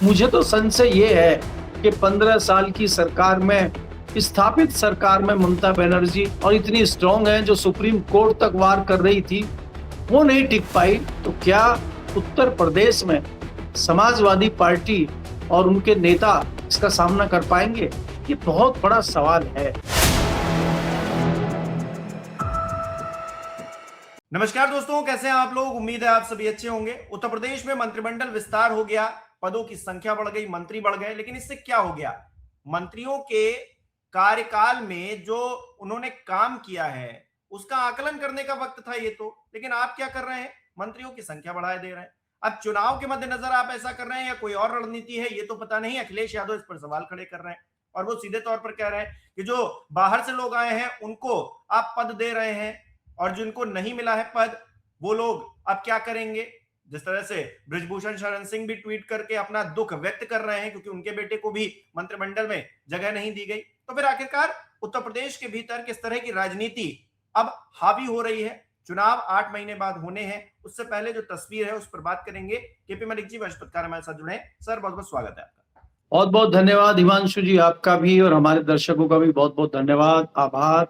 मुझे तो संशय ये है कि 15 साल की सरकार में, स्थापित सरकार में ममता बनर्जी और इतनी स्ट्रांग है, जो सुप्रीम कोर्ट तक वार कर रही थी, वो नहीं टिक पाई, तो क्या उत्तर प्रदेश में समाजवादी पार्टी और उनके नेता इसका सामना कर पाएंगे? ये बहुत बड़ा सवाल है। नमस्कार दोस्तों, कैसे हैं आप लोग। उम्मीद है आप सभी अच्छे होंगे। उत्तर प्रदेश में मंत्रिमंडल विस्तार हो गया, पदों की संख्या बढ़ गई, मंत्री बढ़ गए, लेकिन इससे क्या हो गया? मंत्रियों के कार्यकाल में जो उन्होंने काम किया है उसका आकलन करने का वक्त था ये तो। लेकिन आप क्या कर रहे हैं? मंत्रियों की संख्या बढ़ा दे रहे हैं। अब चुनाव के मद्देनजर आप ऐसा कर रहे हैं या कोई और रणनीति है, ये तो पता नहीं। अखिलेश यादव इस पर सवाल खड़े कर रहे हैं और वो सीधे तौर पर कह रहे हैं कि जो बाहर से लोग आए हैं उनको आप पद दे रहे हैं और जिनको नहीं मिला है पद, वो लोग अब क्या करेंगे। जिस तरह से बृजभूषण शरण सिंह भी ट्वीट करके अपना दुख व्यक्त कर रहे हैं क्योंकि उनके बेटे को भी मंत्रिमंडल में जगह नहीं दी गई। तो फिर आखिरकार उत्तर प्रदेश के भीतर किस तरह की राजनीति अब हावी हो रही है? चुनाव 8 महीने बाद होने हैं, उससे पहले जो तस्वीर है उस पर बात करेंगे। केपी मलिक जी वरिष्ठ पत्रकार हमारे साथ जुड़े हैं। सर, बहुत बहुत स्वागत है आपका। बहुत बहुत धन्यवाद हिमांशु जी, आपका भी और हमारे दर्शकों का भी बहुत बहुत धन्यवाद, आभार।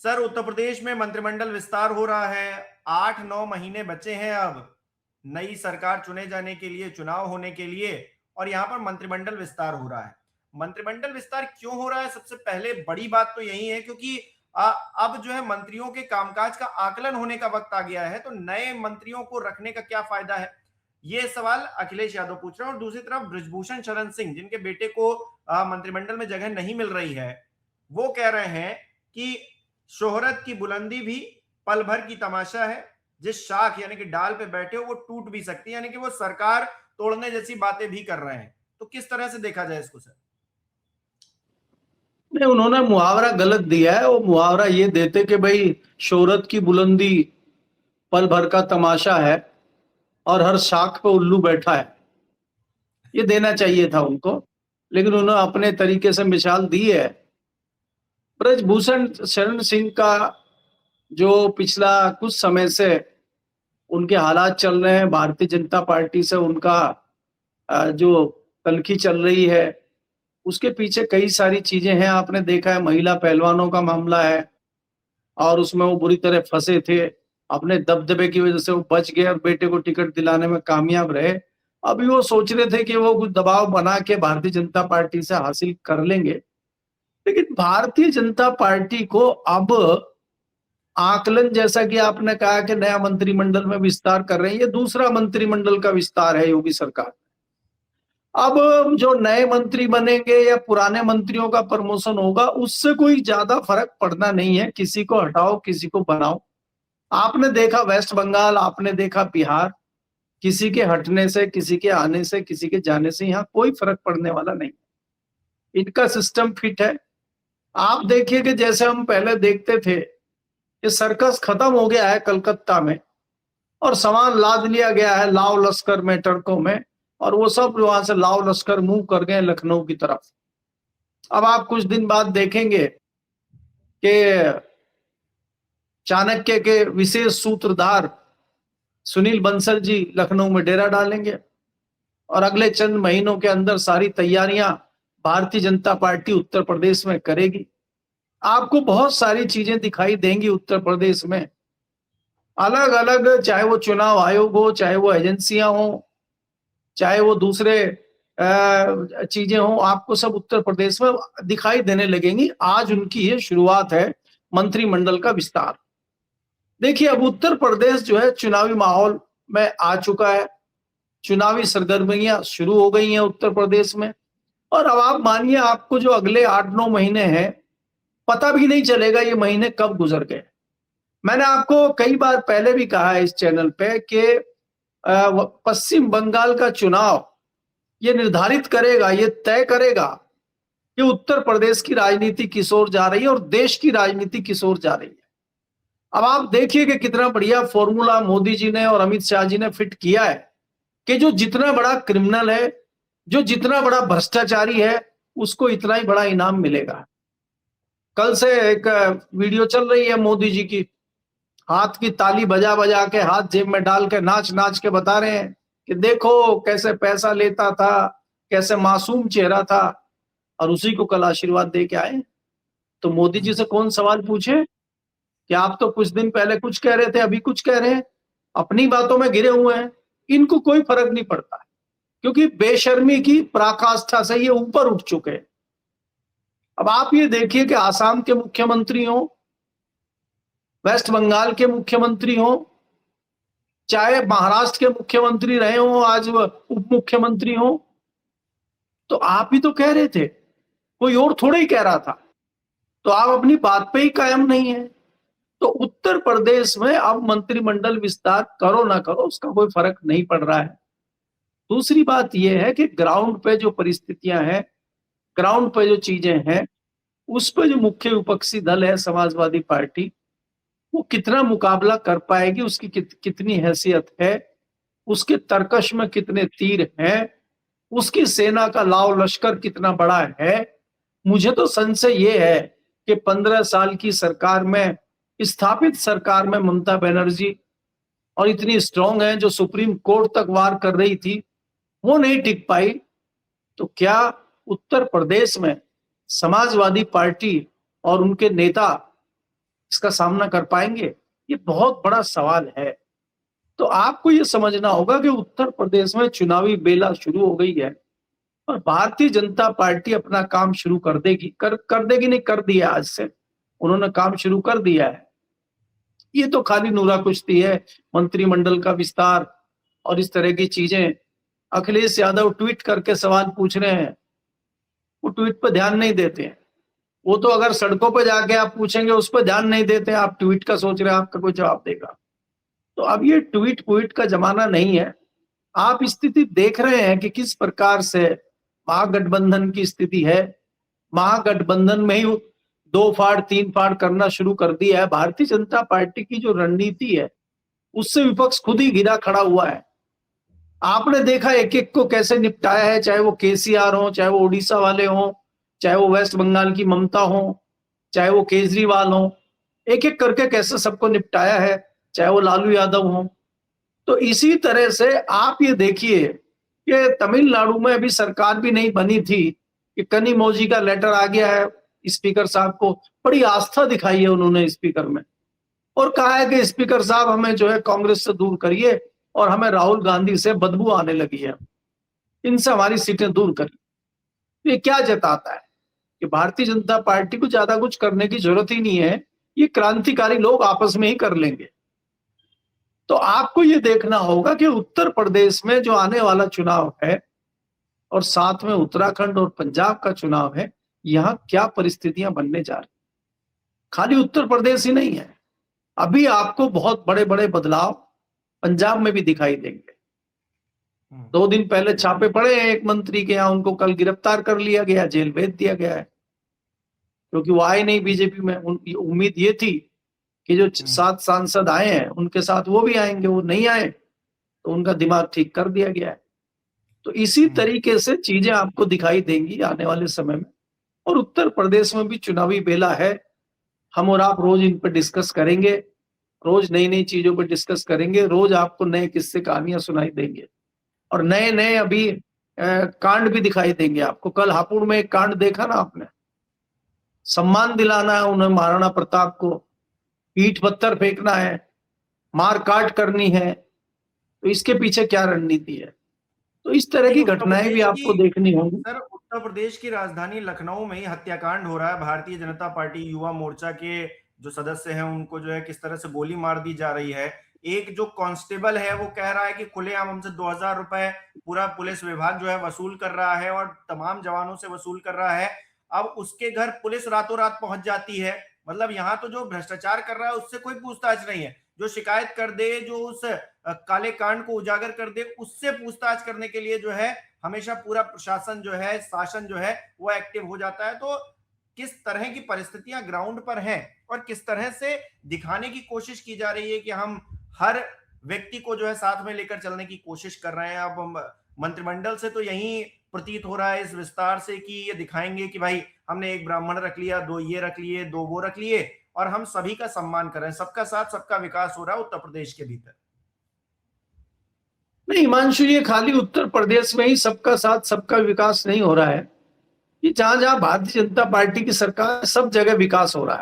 सर, उत्तर प्रदेश में मंत्रिमंडल विस्तार हो रहा है, 8-9 महीने बचे हैं अब नई सरकार चुने जाने के लिए, चुनाव होने के लिए, और यहां पर मंत्रिमंडल विस्तार हो रहा है। मंत्रिमंडल विस्तार क्यों हो रहा है? सबसे पहले बड़ी बात तो यही है क्योंकि अब जो है मंत्रियों के कामकाज का आकलन होने का वक्त आ गया है। तो नए मंत्रियों को रखने का क्या फायदा है, ये सवाल अखिलेश यादव पूछ रहे हैं। और दूसरी तरफ बृजभूषण शरण सिंह, जिनके बेटे को मंत्रिमंडल में जगह नहीं मिल रही है, वो कह रहे हैं कि शोहरत की बुलंदी भी पल भर की तमाशा है, जिस शाख यानी कि डाल पे बैठे हो वो टूट भी सकती है, यानी कि वो सरकार तोड़ने जैसी बातें भी कर रहे हैं। तो किस तरह से देखा जाए इसको सर? नहीं, उन्होंने मुहावरा गलत दिया है। वो मुहावरा ये देते कि भाई शोहरत की बुलंदी पल भर का तमाशा है और हर शाख पे उल्लू बैठा है, ये देना चाहिए था उनको। लेकिन उन्होंने अपने तरीके से मिसाल दी है। ब्रजभूषण शरण सिंह का जो पिछला कुछ समय से उनके हालात चल रहे हैं, भारतीय जनता पार्टी से उनका जो तल्खी चल रही है, उसके पीछे कई सारी चीजें हैं। आपने देखा है, महिला पहलवानों का मामला है और उसमें वो बुरी तरह फंसे थे। अपने दबदबे की वजह से वो बच गए और बेटे को टिकट दिलाने में कामयाब रहे। अभी वो सोच रहे थे कि वो कुछ दबाव बना के भारतीय जनता पार्टी से हासिल कर लेंगे। लेकिन भारतीय जनता पार्टी को अब आकलन, जैसा कि आपने कहा कि नया मंत्रिमंडल में विस्तार कर रहे हैं, ये दूसरा मंत्रिमंडल का विस्तार है योगी सरकार। अब जो नए मंत्री बनेंगे या पुराने मंत्रियों का प्रमोशन होगा, उससे कोई ज्यादा फर्क पड़ना नहीं है। किसी को हटाओ, किसी को बनाओ। आपने देखा वेस्ट बंगाल, आपने देखा बिहार, किसी के हटने से, किसी के आने से, किसी के जाने से यहाँ कोई फर्क पड़ने वाला नहीं। इनका सिस्टम फिट है। आप देखिए कि जैसे हम पहले देखते थे, ये सर्कस खत्म हो गया है कलकत्ता में और सामान लाद लिया गया है लाव लश्कर में, ट्रकों में, और वो सब वहां से लाव लश्कर मूव कर गए लखनऊ की तरफ। अब आप कुछ दिन बाद देखेंगे कि चाणक्य के विशेष सूत्रधार सुनील बंसल जी लखनऊ में डेरा डालेंगे और अगले चंद महीनों के अंदर सारी तैयारियां भारतीय जनता पार्टी उत्तर प्रदेश में करेगी। आपको बहुत सारी चीजें दिखाई देंगी उत्तर प्रदेश में, अलग अलग, चाहे वो चुनाव आयोग हो, चाहे वो एजेंसियां हो, चाहे वो दूसरे चीजें हो, आपको सब उत्तर प्रदेश में दिखाई देने लगेंगी। आज उनकी ये शुरुआत है मंत्रिमंडल का विस्तार। देखिए, अब उत्तर प्रदेश जो है चुनावी माहौल में आ चुका है, चुनावी सरगर्मियां शुरू हो गई हैं उत्तर प्रदेश में। और अब आप मानिए, आपको जो अगले 8-9 महीने हैं, पता भी नहीं चलेगा ये महीने कब गुजर गए। मैंने आपको कई बार पहले भी कहा है इस चैनल पे कि पश्चिम बंगाल का चुनाव ये निर्धारित करेगा, ये तय करेगा कि उत्तर प्रदेश की राजनीति किस ओर जा रही है और देश की राजनीति किस ओर जा रही है। अब आप देखिए कि कितना बढ़िया फॉर्मूला मोदी जी ने और अमित शाह जी ने फिट किया है कि जो जितना बड़ा क्रिमिनल है, जो जितना बड़ा भ्रष्टाचारी है, उसको इतना ही बड़ा इनाम मिलेगा। कल से एक वीडियो चल रही है मोदी जी की, हाथ की ताली बजा बजा के, हाथ जेब में डाल के, नाच नाच के बता रहे हैं कि देखो कैसे पैसा लेता था, कैसे मासूम चेहरा था, और उसी को कल आशीर्वाद दे के आए। तो मोदी जी से कौन सवाल पूछे कि आप तो कुछ दिन पहले कुछ कह रहे थे, अभी कुछ कह रहे हैं, अपनी बातों में घिरे हुए हैं। इनको कोई फर्क नहीं पड़ता, क्योंकि बेशर्मी की पराकाष्ठा से ये ऊपर उठ चुके हैं। अब आप ये देखिए कि आसाम के मुख्यमंत्री हो, वेस्ट बंगाल के मुख्यमंत्री हो, चाहे महाराष्ट्र के मुख्यमंत्री रहे हो, आज उप मुख्यमंत्री हो, तो आप ही तो कह रहे थे, कोई और थोड़ा ही कह रहा था। तो आप अपनी बात पे ही कायम नहीं है। तो उत्तर प्रदेश में अब मंत्रिमंडल विस्तार करो ना करो, उसका कोई फर्क नहीं पड़ रहा है। दूसरी बात यह है कि ग्राउंड पे जो परिस्थितियां हैं, ग्राउंड पे जो चीजें हैं, उस पर जो मुख्य विपक्षी दल है समाजवादी पार्टी, वो कितना मुकाबला कर पाएगी, उसकी कितनी हैसियत है, उसके तर्कश में कितने तीर हैं, उसकी सेना का लाव लश्कर कितना बड़ा है। मुझे तो संशय ये है कि 15 साल की सरकार में, स्थापित सरकार में ममता बनर्जी और इतनी स्ट्रांग है, जो सुप्रीम कोर्ट तक वार कर रही थी, वो नहीं टिक पाई। तो क्या उत्तर प्रदेश में समाजवादी पार्टी और उनके नेता इसका सामना कर पाएंगे? ये बहुत बड़ा सवाल है। तो आपको ये समझना होगा कि उत्तर प्रदेश में चुनावी बेला शुरू हो गई है, और भारतीय जनता पार्टी अपना काम शुरू कर देगी, कर देगी नहीं, कर दिया। आज से उन्होंने काम शुरू कर दिया है। ये तो खाली नूरा कुश्ती है, मंत्रिमंडल का विस्तार और इस तरह की चीजें। अखिलेश यादव ट्वीट करके सवाल पूछ रहे हैं, वो ट्वीट पर ध्यान नहीं देते हैं। वो तो अगर सड़कों पर जाके आप पूछेंगे, उस पर ध्यान नहीं देते, आप ट्वीट का सोच रहे हैं आपका कोई जवाब देगा। तो अब ये ट्वीट का जमाना नहीं है। आप स्थिति देख रहे हैं कि किस प्रकार से महागठबंधन की स्थिति है। महागठबंधन में ही 2 फाड़ 3 फाड़ करना शुरू कर दिया है। भारतीय जनता पार्टी की जो रणनीति है, उससे विपक्ष खुद ही घिरा खड़ा हुआ है। आपने देखा एक एक को कैसे निपटाया है, चाहे वो केसीआर हो, चाहे वो उड़ीसा वाले हो, चाहे वो वेस्ट बंगाल की ममता हो, चाहे वो केजरीवाल हो, एक एक करके कैसे सबको निपटाया है, चाहे वो लालू यादव हो। तो इसी तरह से आप ये देखिए कि तमिलनाडु में अभी सरकार भी नहीं बनी थी कि कनिमोझी का लेटर आ गया है स्पीकर साहब को। बड़ी आस्था दिखाई है उन्होंने स्पीकर में, और कहा है कि स्पीकर साहब हमें जो है कांग्रेस से दूर करिए, और हमें राहुल गांधी से बदबू आने लगी है, इनसे हमारी सीटें दूर करिए। ये क्या जताता है कि भारतीय जनता पार्टी को ज्यादा कुछ करने की जरूरत ही नहीं है, ये क्रांतिकारी लोग आपस में ही कर लेंगे। तो आपको ये देखना होगा कि उत्तर प्रदेश में जो आने वाला चुनाव है, और साथ में उत्तराखंड और पंजाब का चुनाव है, यहां क्या परिस्थितियां बनने जा रही। खाली उत्तर प्रदेश ही नहीं है, अभी आपको बहुत बड़े बड़े बदलाव पंजाब में भी दिखाई देंगे। 2 दिन पहले छापे पड़े हैं एक मंत्री के यहाँ, उनको कल गिरफ्तार कर लिया गया, जेल भेज दिया गया है, क्योंकि वो आए नहीं बीजेपी में। उम्मीद ये थी कि जो 7 सांसद आए हैं उनके साथ वो भी आएंगे, वो नहीं आए, तो उनका दिमाग ठीक कर दिया गया है। तो इसी तरीके से चीजें आपको दिखाई देंगी आने वाले समय में। और उत्तर प्रदेश में भी चुनावी बेला है, हम और आप रोज इन पर डिस्कस करेंगे, रोज नई नई चीजों पर डिस्कस करेंगे, रोज आपको नए किस्से कहानियां सुनाई देंगे, और नए नए अभी कांड भी दिखाई देंगे आपको। कल हापुड़ में एक कांड देखा ना आपने, सम्मान दिलाना है उन्हें महाराणा प्रताप को, ईंट पत्थर फेंकना है, मार काट करनी है, तो इसके पीछे क्या रणनीति है। तो इस तरह की घटनाएं भी आपको देखनी होंगी। सर, उत्तर प्रदेश की राजधानी लखनऊ में ही हत्याकांड हो रहा है। भारतीय जनता पार्टी युवा मोर्चा के जो सदस्य हैं उनको जो है किस तरह से गोली मार दी जा रही है। एक जो कांस्टेबल है वो कह रहा है कि खुलेआम हमसे 2000 रुपए पूरा पुलिस विभाग जो है वसूल कर रहा है, और तमाम जवानों से वसूल कर रहा है। अब उसके घर पुलिस रातों रात पहुंच जाती है। मतलब यहाँ तो जो भ्रष्टाचार कर रहा है उससे कोई पूछताछ नहीं है, जो शिकायत कर दे, जो उस काले कांड को उजागर कर दे, उससे पूछताछ करने के लिए जो है हमेशा पूरा प्रशासन जो है, शासन जो है वो एक्टिव हो जाता है। तो किस तरह की परिस्थितियां ग्राउंड पर हैं, और किस तरह से दिखाने की कोशिश की जा रही है कि हम हर व्यक्ति को जो है साथ में लेकर चलने की कोशिश कर रहे हैं। अब मंत्रिमंडल से तो यही प्रतीत हो रहा है इस विस्तार से कि ये दिखाएंगे कि भाई हमने एक ब्राह्मण रख लिया, 2 ये रख लिए, 2 वो रख लिए, और हम सभी का सम्मान कर रहे हैं, सबका साथ सबका विकास हो रहा है उत्तर प्रदेश के भीतर। नहीं हिमांशु, ये खाली उत्तर प्रदेश में ही सबका साथ सबका विकास नहीं हो रहा है। ये जहां जहां भारतीय जनता पार्टी की सरकार है, सब जगह विकास हो रहा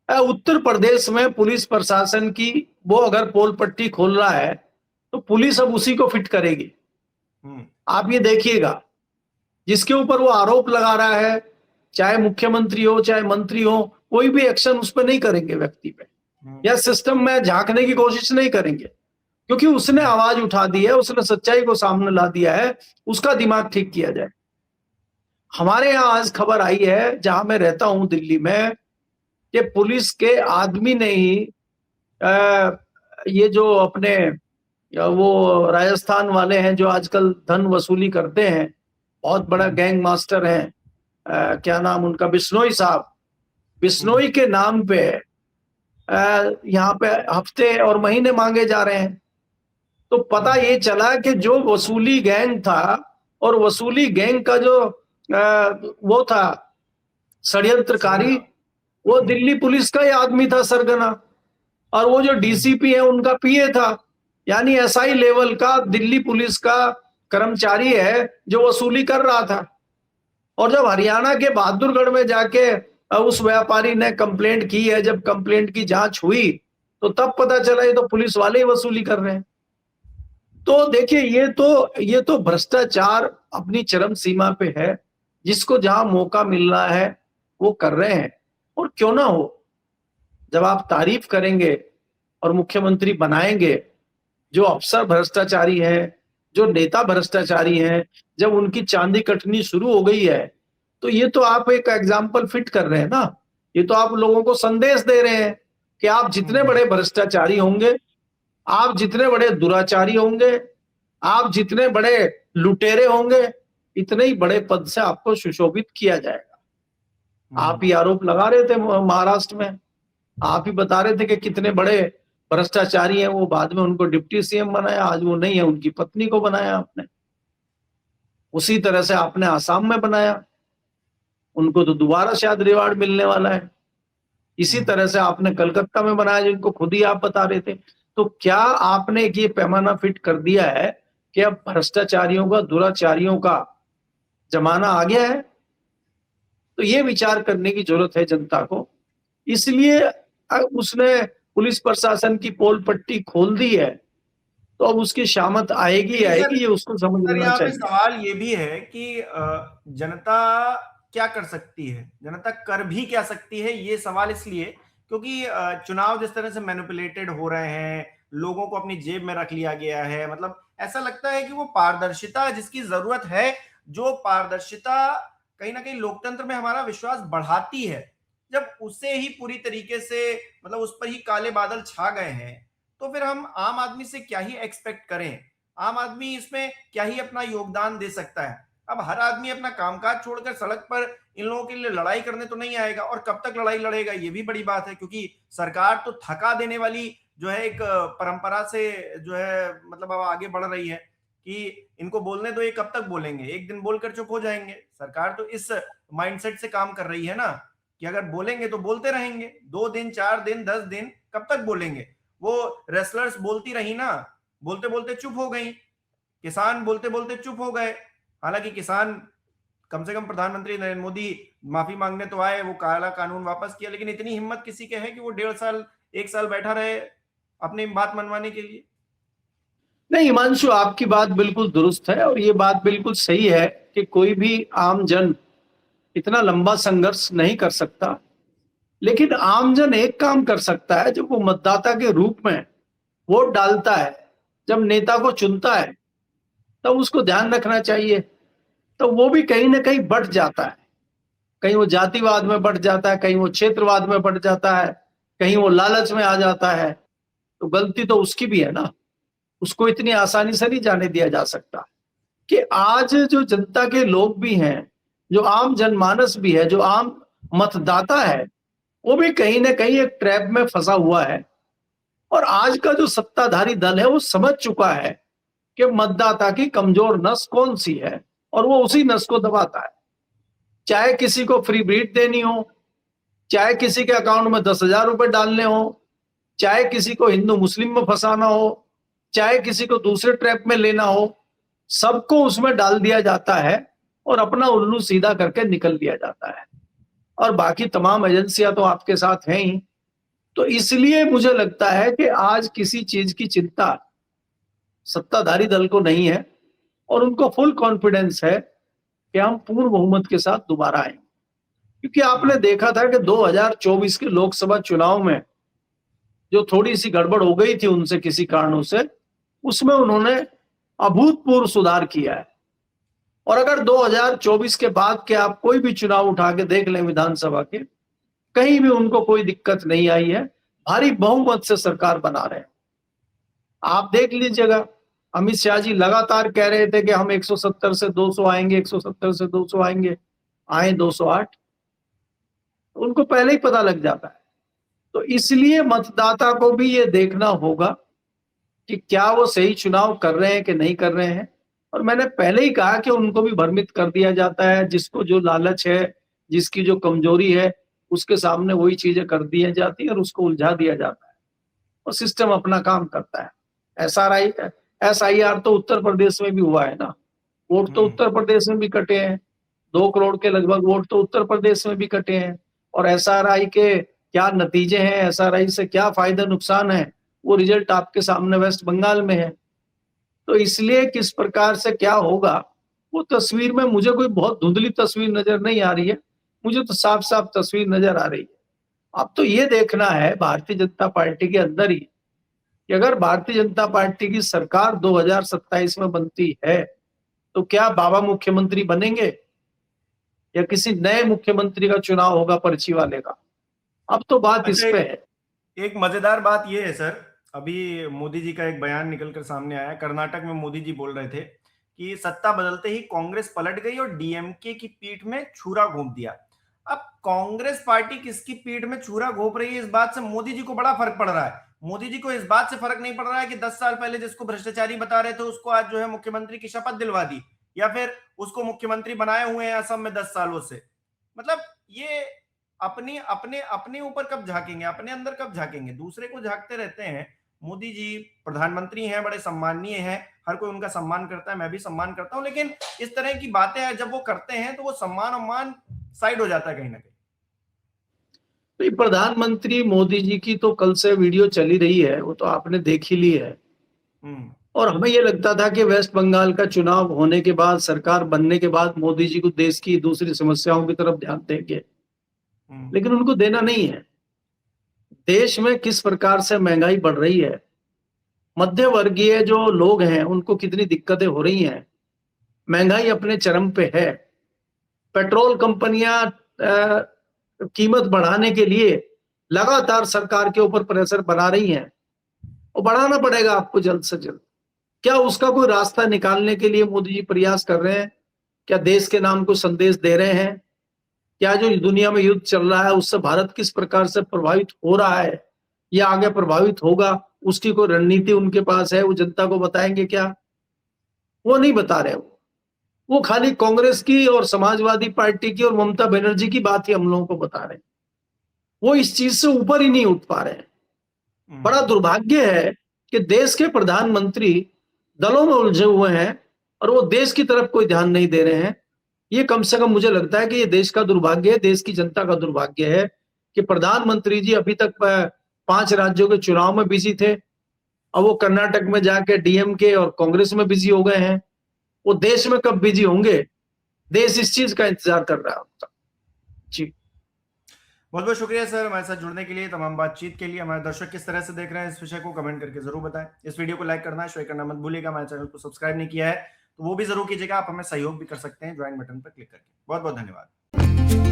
है। उत्तर प्रदेश में पुलिस प्रशासन की, वो अगर पोल पट्टी खोल रहा है तो पुलिस अब उसी को फिट करेगी। आप ये देखिएगा, जिसके ऊपर वो आरोप लगा रहा है, चाहे मुख्यमंत्री हो चाहे मंत्री हो, कोई भी एक्शन उस पर नहीं करेंगे व्यक्ति पे, या सिस्टम में झांकने की कोशिश नहीं करेंगे, क्योंकि उसने आवाज उठा दी है, उसने सच्चाई को सामने ला दिया है, उसका दिमाग ठीक किया जाए। हमारे यहाँ आज खबर आई है, जहां मैं रहता हूं दिल्ली में, कि पुलिस के आदमी ने ही ये जो अपने वो राजस्थान वाले हैं जो आजकल धन वसूली करते हैं, बहुत बड़ा गैंग मास्टर है, क्या नाम उनका, बिश्नोई साहब, बिश्नोई के नाम पे यहाँ पे हफ्ते और महीने मांगे जा रहे हैं। तो पता ये चला कि जो वसूली गैंग था, और वसूली गैंग का जो वो था षड्यंत्रकारी, वो दिल्ली पुलिस का ही आदमी था, सरगना, और वो जो डीसीपी है उनका पीए था। यानी एसआई लेवल का दिल्ली पुलिस का कर्मचारी है जो वसूली कर रहा था। और जब हरियाणा के बहादुरगढ़ में जाके उस व्यापारी ने कंप्लेंट की है, जब कंप्लेंट की जांच हुई तो तब पता चला ये तो पुलिस वाले ही वसूली कर रहे हैं। तो देखिए, ये तो भ्रष्टाचार अपनी चरम सीमा पे है। जिसको जहां मौका मिल रहा है वो कर रहे हैं, और क्यों ना हो। जब आप तारीफ करेंगे और मुख्यमंत्री बनाएंगे जो अफसर भ्रष्टाचारी हैं, जो नेता भ्रष्टाचारी हैं, जब उनकी चांदी कटनी शुरू हो गई है, तो ये तो आप एक एग्जाम्पल फिट कर रहे हैं ना। ये तो आप लोगों को संदेश दे रहे हैं कि आप जितने बड़े भ्रष्टाचारी होंगे, आप जितने बड़े दुराचारी होंगे, आप जितने बड़े लुटेरे होंगे, इतने ही बड़े पद से आपको सुशोभित किया जाएगा। आप ही आरोप लगा रहे थे महाराष्ट्र में, आप ही बता रहे थे कि कितने बड़े भ्रष्टाचारी हैं वो, बाद में उनको डिप्टी सीएम बनाया, आज वो नहीं है, उनकी पत्नी को बनाया आपने। उसी तरह से आपने आसाम में बनाया, उनको तो दोबारा शायद रिवार्ड मिलने वाला है। इसी तरह से आपने कलकत्ता में बनाया, जिनको खुद ही आप बता रहे थे। तो क्या आपने ये पैमाना फिट कर दिया है कि अब भ्रष्टाचारियों का, दुराचारियों का जमाना आ गया है? तो ये विचार करने की जरूरत है जनता को। इसलिए उसने पुलिस प्रशासन की पोल पट्टी खोल दी है, तो अब उसकी शामत आएगी ये उसको समझ लेना यहाँ पे चाहिए। सवाल ये भी है कि जनता क्या कर सकती है, जनता कर भी क्या सकती है, ये सवाल इसलिए क्योंकि चुनाव जिस तरह से मैनिपुलेटेड हो रहे हैं, लोगों को अपनी जेब में रख लिया गया है। मतलब ऐसा लगता है कि वो पारदर्शिता जिसकी जरूरत है, जो पारदर्शिता कहीं ना कहीं लोकतंत्र में हमारा विश्वास बढ़ाती है, जब उसे ही पूरी तरीके से, मतलब उस पर ही काले बादल छा गए हैं, तो फिर हम आम आदमी से क्या ही एक्सपेक्ट करें? आम आदमी इसमें क्या ही अपना योगदान दे सकता है? अब हर आदमी अपना कामकाज छोड़कर सड़क पर इन लोगों के लिए लड़ाई करने तो नहीं आएगा, और कब तक लड़ाई लड़ेगा ये भी बड़ी बात है, क्योंकि सरकार तो थका देने वाली जो है एक परंपरा से जो है मतलब अब आगे बढ़ रही है कि इनको बोलने दो, ये कब तक बोलेंगे, एक दिन बोलकर चुप हो जाएंगे। सरकार तो इस माइंडसेट से काम कर रही है ना कि अगर बोलेंगे तो बोलते रहेंगे, 2 दिन 4 दिन 10 दिन कब तक बोलेंगे? वो रेसलर्स बोलती रही ना, बोलते बोलते चुप हो गई, किसान बोलते बोलते चुप हो गए। हालांकि किसान, कम से कम प्रधानमंत्री नरेंद्र मोदी माफी मांगने तो आए, वो काला कानून वापस किया, लेकिन इतनी हिम्मत किसी के है कि वो 1.5 साल 1 साल बैठा रहे अपनी बात मनवाने के लिए? नहीं हिमांशु, आपकी बात बिल्कुल दुरुस्त है, और ये बात बिल्कुल सही है कि कोई भी आम जन इतना लंबा संघर्ष नहीं कर सकता। लेकिन आमजन एक काम कर सकता है, जब वो मतदाता के रूप में वोट डालता है, जब नेता को चुनता है, तब उसको ध्यान रखना चाहिए। तो वो भी कहीं ना कहीं बढ़ जाता है, कहीं वो जातिवाद में बढ़ जाता है, कहीं वो क्षेत्रवाद में बढ़ जाता है, कहीं वो लालच में आ जाता है। तो गलती तो उसकी भी है ना, उसको इतनी आसानी से नहीं जाने दिया जा सकता। कि आज जो जनता के लोग भी हैं, जो आम जनमानस भी है, जो आम मतदाता है, वो भी कहीं ना कहीं एक ट्रैप में फंसा हुआ है। और आज का जो सत्ताधारी दल है वो समझ चुका है कि मतदाता की कमजोर नस कौन सी है, और वो उसी नस को दबाता है। चाहे किसी को फ्री ब्रीड देनी हो, चाहे किसी के अकाउंट में 10,000 रुपए डालने हो, चाहे किसी को हिंदू मुस्लिम में फंसाना हो, चाहे किसी को दूसरे ट्रैप में लेना हो, सबको उसमें डाल दिया जाता है और अपना उल्लू सीधा करके निकल दिया जाता है। और बाकी तमाम एजेंसियां तो आपके साथ हैं ही। तो इसलिए मुझे लगता है कि आज किसी चीज की चिंता सत्ताधारी दल को नहीं है और उनको फुल कॉन्फिडेंस है कि हम पूर्ण बहुमत के साथ दोबारा आएंगे। क्योंकि आपने देखा था कि 2024 के लोकसभा चुनाव में जो थोड़ी सी गड़बड़ हो गई थी उनसे किसी कारणों से, उसमें उन्होंने अभूतपूर्व सुधार किया है। और अगर 2024 के बाद के आप कोई भी चुनाव उठा के देख लें विधानसभा के, कहीं भी उनको कोई दिक्कत नहीं आई है, भारी बहुमत से सरकार बना रहे हैं। आप देख लीजिएगा, अमित शाह जी लगातार कह रहे थे कि हम 170 से 200 आएंगे, 170 से 200 आएंगे, आए 208। उनको पहले ही पता लग जाता है। तो इसलिए मतदाता को भी ये देखना होगा कि क्या वो सही चुनाव कर रहे हैं कि नहीं कर रहे हैं। और मैंने पहले ही कहा कि उनको भी भ्रमित कर दिया जाता है। जिसको जो लालच है, जिसकी जो कमजोरी है, उसके सामने वही चीजें कर दी जाती है और उसको उलझा दिया जाता है और सिस्टम अपना काम करता है। SIR तो उत्तर प्रदेश में भी हुआ है ना, वोट तो उत्तर प्रदेश में भी कटे हैं, 2 करोड़ के लगभग वोट तो उत्तर प्रदेश में भी कटे हैं। और SRI के क्या नतीजे हैं, SRI से क्या फायदा नुकसान है, वो रिजल्ट आपके सामने वेस्ट बंगाल में है। तो इसलिए किस प्रकार से क्या होगा, वो तस्वीर में मुझे कोई बहुत धुंधली तस्वीर नजर नहीं आ रही है, मुझे तो साफ साफ तस्वीर नजर आ रही है। अब तो ये देखना है भारतीय जनता पार्टी के अंदर ही कि अगर भारतीय जनता पार्टी की सरकार 2027 में बनती है तो क्या बाबा मुख्यमंत्री बनेंगे या किसी नए मुख्यमंत्री का चुनाव होगा पर्ची वाले का। अब तो बात इस पे है। एक मजेदार बात यह है सर, अभी मोदी जी का एक बयान निकलकर सामने आया। कर्नाटक में मोदी जी बोल रहे थे कि सत्ता बदलते ही कांग्रेस पलट गई और डीएमके की पीठ में छुरा घोंप दिया। अब कांग्रेस पार्टी किसकी पीठ में छुरा घोंप रही है, इस बात से मोदी जी को बड़ा फर्क पड़ रहा है। मोदी जी को इस बात से फर्क नहीं पड़ रहा है कि 10 साल पहले जिसको भ्रष्टाचारी बता रहे थे उसको आज जो है मुख्यमंत्री की शपथ दिलवा दी, या फिर उसको मुख्यमंत्री बनाए हुए हैं असम में 10 सालों से। मतलब ये अपने अपने अपने ऊपर कब झांकेंगे, अपने अंदर कब झांकेंगे, दूसरे को झांकते रहते हैं। मोदी जी प्रधानमंत्री हैं, बड़े सम्माननीय हैं, हर कोई उनका सम्मान करता है, मैं भी सम्मान करता हूं, लेकिन इस तरह की बातें जब वो करते हैं तो वो सम्मान साइड हो जाता है कहीं ना कहीं। प्रधानमंत्री मोदी जी की तो कल से वीडियो चली रही है, वो तो आपने देख ही ली है। और हमें ये लगता था कि वेस्ट बंगाल का चुनाव होने के बाद, सरकार बनने के बाद मोदी जी को देश की दूसरी समस्याओं की तरफ ध्यान देंगे, लेकिन उनको देना नहीं है। देश में किस प्रकार से महंगाई बढ़ रही है, मध्य वर्गीय जो लोग हैं उनको कितनी दिक्कतें हो रही हैं, महंगाई अपने चरम पे है। पेट्रोल कंपनियां कीमत बढ़ाने के लिए लगातार सरकार के ऊपर प्रेशर बना रही हैं और बढ़ाना पड़ेगा आपको जल्द से जल्द। क्या उसका कोई रास्ता निकालने के लिए मोदी जी प्रयास कर रहे हैं? क्या देश के नाम को संदेश दे रहे हैं? क्या जो दुनिया में युद्ध चल रहा है उससे भारत किस प्रकार से प्रभावित हो रहा है या आगे प्रभावित होगा, उसकी कोई रणनीति उनके पास है? वो जनता को बताएंगे क्या? वो नहीं बता रहे। वो खाली कांग्रेस की और समाजवादी पार्टी की और ममता बनर्जी की बात ही हम लोगों को बता रहे हैं। वो इस चीज से ऊपर ही नहीं उठ पा रहे हैं। बड़ा दुर्भाग्य है कि देश के प्रधानमंत्री दलों में उलझे हुए हैं और वो देश की तरफ कोई ध्यान नहीं दे रहे हैं। ये कम से कम मुझे लगता है कि ये देश का दुर्भाग्य है, देश की जनता का दुर्भाग्य है कि प्रधानमंत्री जी अभी तक 5 राज्यों के चुनाव में बिजी थे, अब वो कर्नाटक में जाके डीएमके और कांग्रेस में बिजी हो गए हैं। वो देश में कब बिजी होंगे, देश इस चीज का इंतजार कर रहा है। जी बहुत बहुत शुक्रिया सर हमारे साथ जुड़ने के लिए, तमाम बातचीत के लिए। हमारे दर्शक किस तरह से देख रहे हैं इस विषय को कमेंट करके जरूर बताएं। इस वीडियो को लाइक करना, शेयर करना मत भूलिएगा। हमारे चैनल को सब्सक्राइब नहीं किया है तो वो भी जरूर कीजिएगा। आप हमें सहयोग भी कर सकते हैं ज्वाइन बटन पर क्लिक करके। बहुत बहुत धन्यवाद।